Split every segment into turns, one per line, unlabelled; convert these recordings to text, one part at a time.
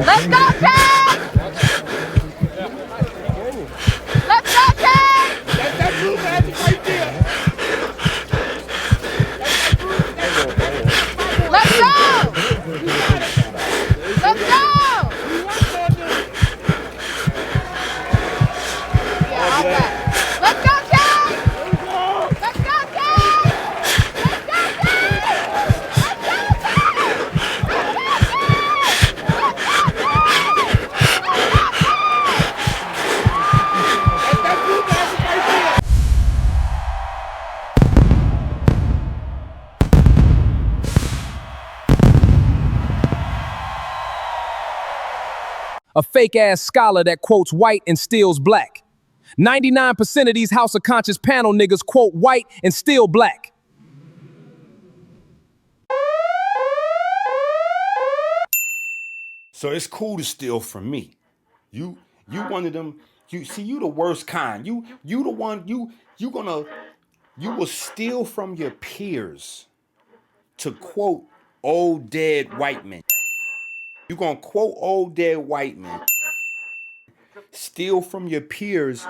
Let's go, King! Let's go, King!
That blue magic right there.
Let's go! Let's go! Yeah, all back. Let's go, King! Let's go, King! Let's go, King! Let's go, King!
A fake-ass scholar that quotes white and steals black. 99% of these House of Conscious panel niggas quote white and steal black.
So it's cool to steal from me. You one of them. You the worst kind. You the one. You will steal from your peers to quote old dead white men. You gonna quote old dead white men, steal from your peers,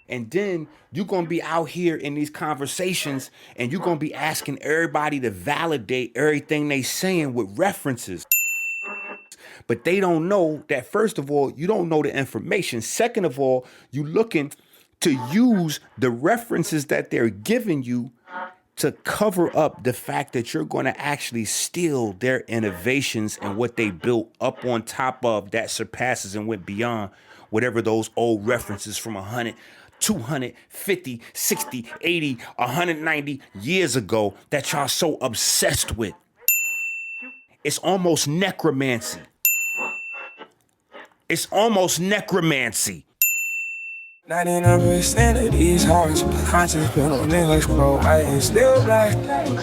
and then you gonna be out here in these conversations and you gonna be asking everybody to validate everything they saying with references. But they don't know that, first of all, you don't know the information. Second of all, you looking to use the references that they're giving you to cover up the fact that you're going to actually steal their innovations and what they built up on top of that surpasses and went beyond whatever those old references from 100, 250, 60, 80, 190 years ago that y'all so obsessed with. It's almost necromancy. It's almost necromancy.
99% of these hearts conscious panel niggas quote white and still black.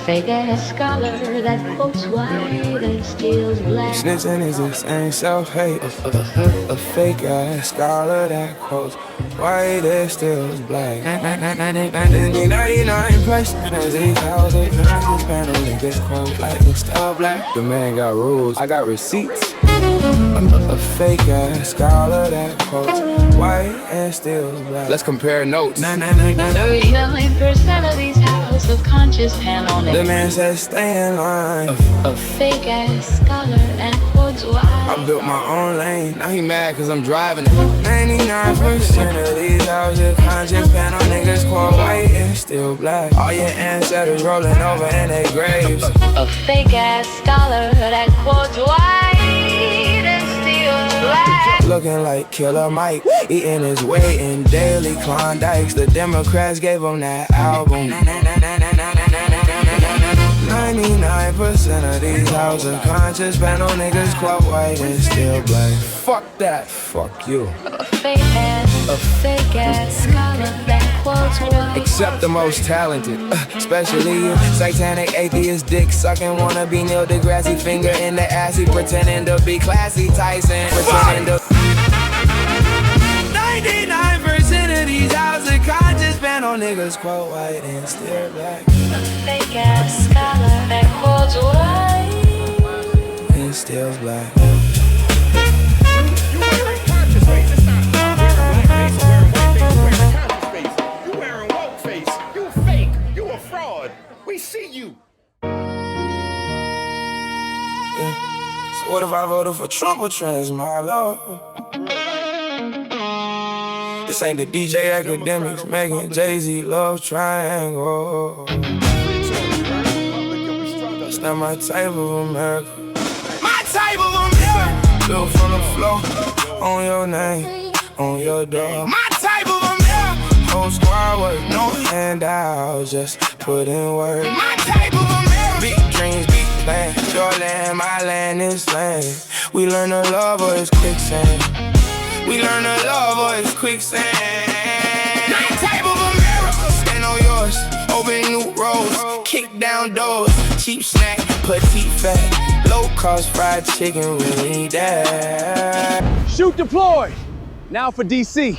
Fake ass scholar that quotes white and steals black.
Snitching is the same self-hate. A fake ass scholar that quotes white and steals black. 99% of these houses conscious panel niggas quote white and still black. The man got rules, I got receipts. A fake ass scholar that quotes white and still black. Let's compare notes.
39% of these House of Conscious panel niggas.
The man says stay in line.
A fake ass scholar that quotes white.
I built my own lane. Now he mad cause I'm driving it. 99% of these House of Conscious panel niggas quote white and still black. All your ancestors rolling over in their graves.
A fake ass scholar that quotes white and steals black.
Looking like Killer Mike, eating his way in daily Klondikes. The Democrats gave him that album. 99% of these House of Conscious panel niggas quote white and still black. Fuck that, fuck you.
A fake ass scholar that quotes white.
Except the most talented, especially you. Satanic atheist, dick sucking, wanna be Neil deGrasse, finger in the ass, he pretending to be classy Tyson, pretending to. 99% of these House of Conscious panel niggas quote white and still black.
A fake ass scholar that quotes white
and still black.
You wearing conscious face. It's not wearing black face, you wearing white face. You wearing woke face. You fake. You a fraud. We see you.
Yeah. So what if I voted for Trump or trans, my lord? This ain't the DJ Academics making Jay-Z love triangle. It's not my type of America. My type of America. Built from the floor, on your name, on your door. My type of America. Whole squad work, no handouts, just put in work. My type of America. Big dreams, big plans. Your land, my land, this land. We learn to love or it's quicksand. We learn to love or it's quicksand. My type of America. Stand on yours, open new roads, kick down doors. Cheap snack, petite fat, low cost fried chicken, we need that.
Shoot deployed. Now for DC.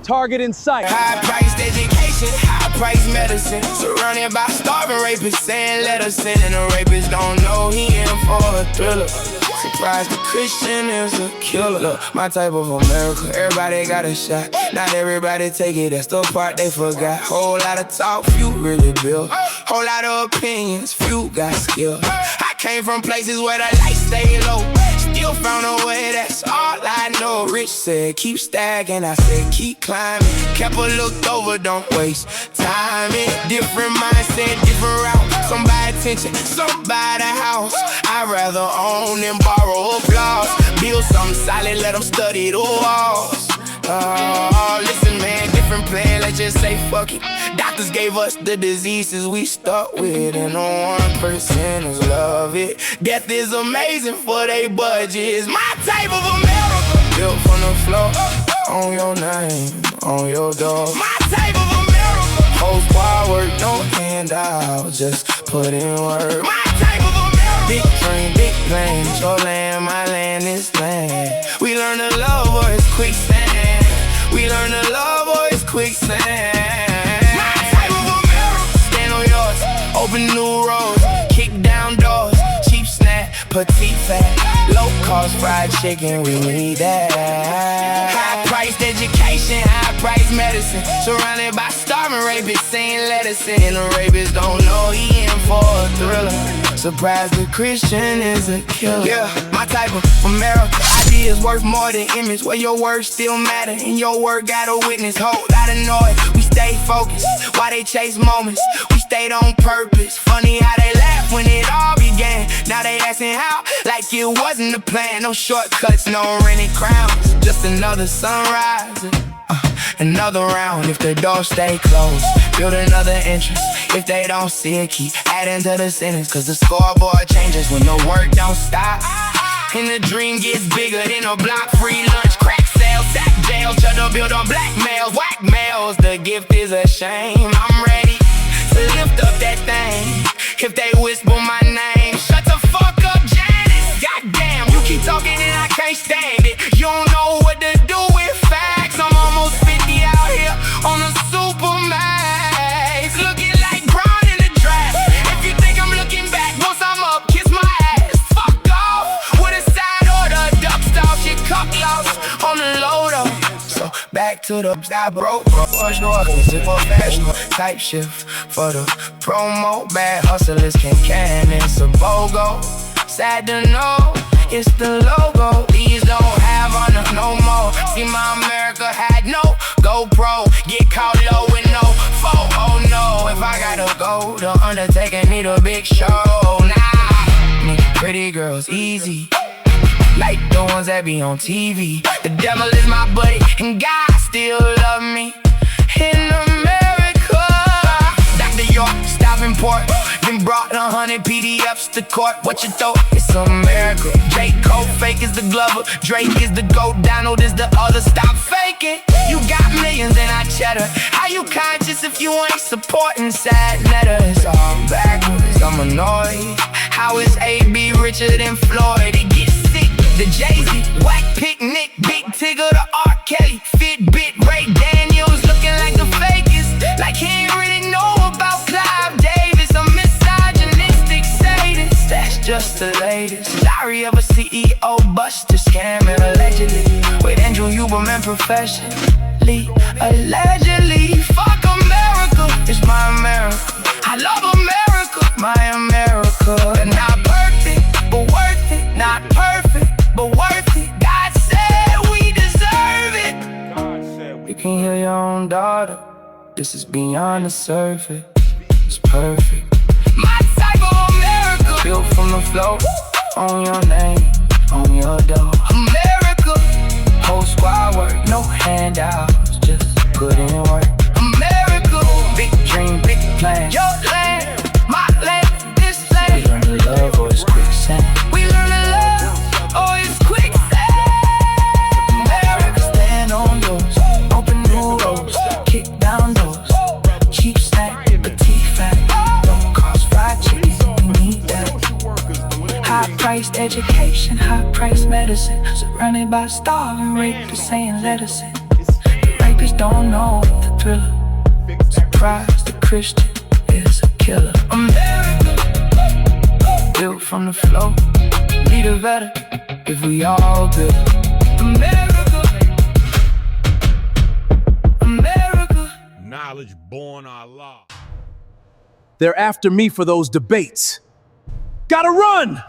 Target in sight.
High priced education, high high-priced medicine. Surrounded by starving rapists saying let us in. And the rapist don't know he in for a thriller. Surprised the Christian is a killer. Look, my type of America, everybody got a shot. Not everybody take it, that's the part they forgot. Whole lot of talk, few really build. Whole lot of opinions, few got skill. I came from places where the lights stay low. Still found a way, that's all I know. Rich said, keep stacking, I said, keep climbing. Kheper looked over, don't waste time. Different mindset, different route. Some by attention, some by the house. I'd rather own than borrow applause. Build something solid, let them study the walls. Listen man, different plan, let's just say fuck it. Doctors gave us the diseases we stuck with, and the 1%ers love it. Death is amazing for they budgets. My type of America, built from the floor, on your name, on your door. My type of America, whole squad work, no handout, just put in work. My type of America, big dream, big plans, your land, my land, this land. We learn to love or it's quicksand. We learn to love or it's quicksand. My type of America, stand on yours, open new roads, kick down doors, cheap snack, petite fat, low cost fried chicken, we need that. High priced education, high priced medicine, surrounded by starving rapists saying let us in. And the rapist don't know he in for a thriller. Surprised the Christian is a killer. Yeah, my type of America, ideas worth more than image. Where your words still matter and your word got a witness. Whole lot of noise, we stay focused. Why they chase moments, we stayed on purpose. Funny how they laugh when it all began. Now they asking how, like it wasn't the plan. No shortcuts, no rented crowns, just another sunrise. Another round if the door stay closed. Build another entrance if they don't see it. Keep adding to the sentence, cause the scoreboard changes when the work don't stop. And the dream gets bigger than a block. Free lunch, crack sales, sack jails, shut up, build on blackmails, whack mails. The gift is a shame. I'm ready to lift up that thing. If they whisper my name, shut the fuck up, Janice. Goddamn, you keep talking and I can't stand it. You don't know what to do with facts. I'm almost 50 out here on a Supermax, looking like Brown in the draft. If you think I'm looking back, once I'm up, kiss my ass. Fuck off with a side order, duck stop, shit cup lost on the loader. So back to the I broke, professional type shift for the promo. Bad hustlers can it's a BOGO. Sad to know, it's the logo. These don't have honor no more. See my America had no GoPro. Get caught low with no phone. Oh no, if I gotta go, the Undertaker need a big show. Nah, pretty girls easy, like the ones that be on TV. The devil is my buddy and God still love me. In America, Dr. York, stop and port. Then brought 100 PDFs to court. What you thought? It's America. J. Cole fake is the Glover. Drake is the GOAT. Donald is the other. Stop faking. You got millions and I cheddar. How you conscious if you ain't supporting sad letter? It's all backwards. I'm annoyed. How is AB richer than Floyd? It gets sick. The Jay-Z, whack picnic, Big Tigger, the R. Kelly, Fitbit, Ray Daniels, looking like the fakest. Like he ain't really know about Clive Davis. A misogynistic sadist. That's just the latest. Diary of a CEO buster, scamming allegedly with Andrew Huberman professionally. Allegedly, fuck America, it's my America. I love America, my America. Not perfect, but worth it. Not perfect, but worth it. God said we deserve it. You can hear your own daughter. This is beyond the surface. It's perfect. My type of America, built from the floor, on your name, on your door. America, whole squad work, no handouts, just put in work. America, big dream, big plan. Your land, my land, this land. We learn to love or it's quicksand. We learn to love or it's quicksand. America, stand on yours, open new roads, kick down doors, cheap snack, petite fat, don't cost fried chicken, we need that. High-priced education, high-priced medicine, surrounded by starving rapists saying let us in. The rapists don't know the thriller. Surprise the Christian is a killer. America, built from the flow. Need a better if we all build. America, America.
Knowledge born our law.
They're after me for those debates. Gotta run!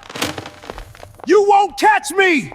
You won't catch me!